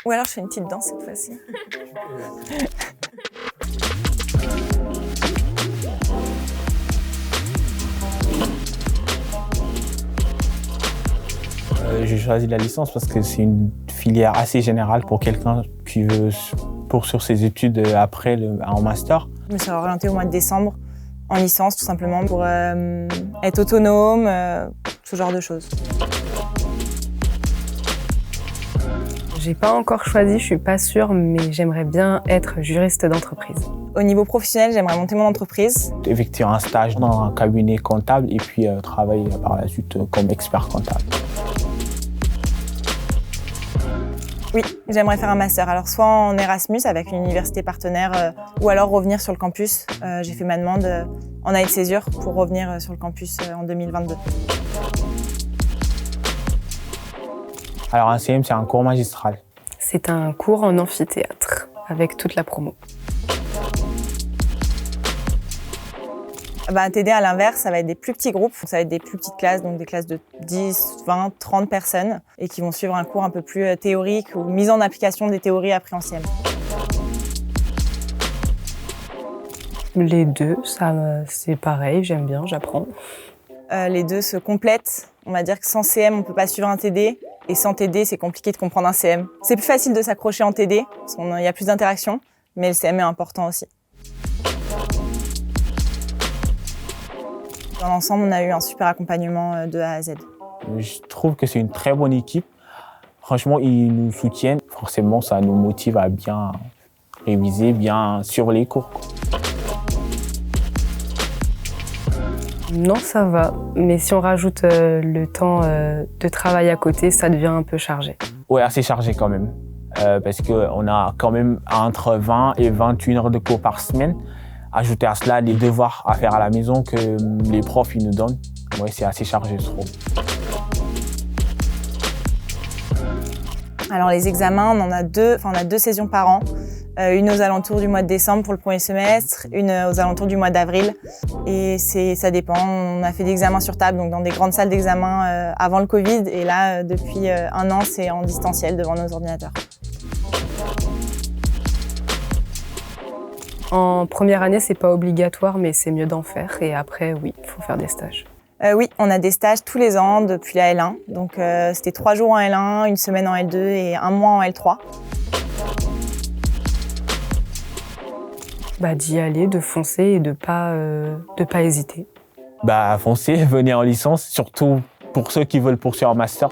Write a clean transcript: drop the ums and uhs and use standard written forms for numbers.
Ou alors je fais une petite danse cette fois-ci. J'ai choisi la licence parce que c'est une filière assez générale pour quelqu'un qui veut poursuivre ses études après en master. Je me suis orientée au mois de décembre en licence tout simplement pour être autonome, ce genre de choses. J'ai pas encore choisi, je suis pas sûre, mais j'aimerais bien être juriste d'entreprise. Au niveau professionnel, j'aimerais monter mon entreprise. Effectuer un stage dans un cabinet comptable et puis travailler par la suite comme expert comptable. Oui, j'aimerais faire un master. Alors soit en Erasmus avec une université partenaire ou alors revenir sur le campus. J'ai fait ma demande en année de césure pour revenir sur le campus en 2022. Alors un CM, c'est un cours magistral. C'est un cours en amphithéâtre avec toute la promo. Un TD à l'inverse, ça va être des plus petits groupes, ça va être des plus petites classes, donc des classes de 10, 20, 30 personnes et qui vont suivre un cours un peu plus théorique ou mise en application des théories appris en CM. Les deux, c'est pareil, j'aime bien, j'apprends. Les deux se complètent. On va dire que sans CM, on ne peut pas suivre un TD et sans TD, c'est compliqué de comprendre un CM. C'est plus facile de s'accrocher en TD parce qu'il y a plus d'interaction, mais le CM est important aussi. Dans l'ensemble, on a eu un super accompagnement de A à Z. Je trouve que c'est une très bonne équipe. Franchement, ils nous soutiennent. Forcément, ça nous motive à bien réviser, bien suivre les cours. Non, ça va. Mais si on rajoute le temps de travail à côté, ça devient un peu chargé. Oui, assez chargé quand même. Parce qu'on a quand même entre 20 et 21 heures de cours par semaine. Ajouter à cela les devoirs à faire à la maison que les profs ils nous donnent. Oui, c'est assez chargé, je trouve. Alors les examens, on a deux sessions par an. Une aux alentours du mois de décembre pour le premier semestre, une aux alentours du mois d'avril. Et ça dépend. On a fait des examens sur table, donc dans des grandes salles d'examen avant le Covid. Et là, depuis un an, c'est en distanciel devant nos ordinateurs. En première année, c'est pas obligatoire, mais c'est mieux d'en faire. Et après, oui, il faut faire des stages. Oui, on a des stages tous les ans depuis la L1. Donc c'était 3 jours en L1, une semaine en L2 et un mois en L3. D'y aller, de foncer et de pas hésiter. Foncez, venez en licence, surtout pour ceux qui veulent poursuivre un master.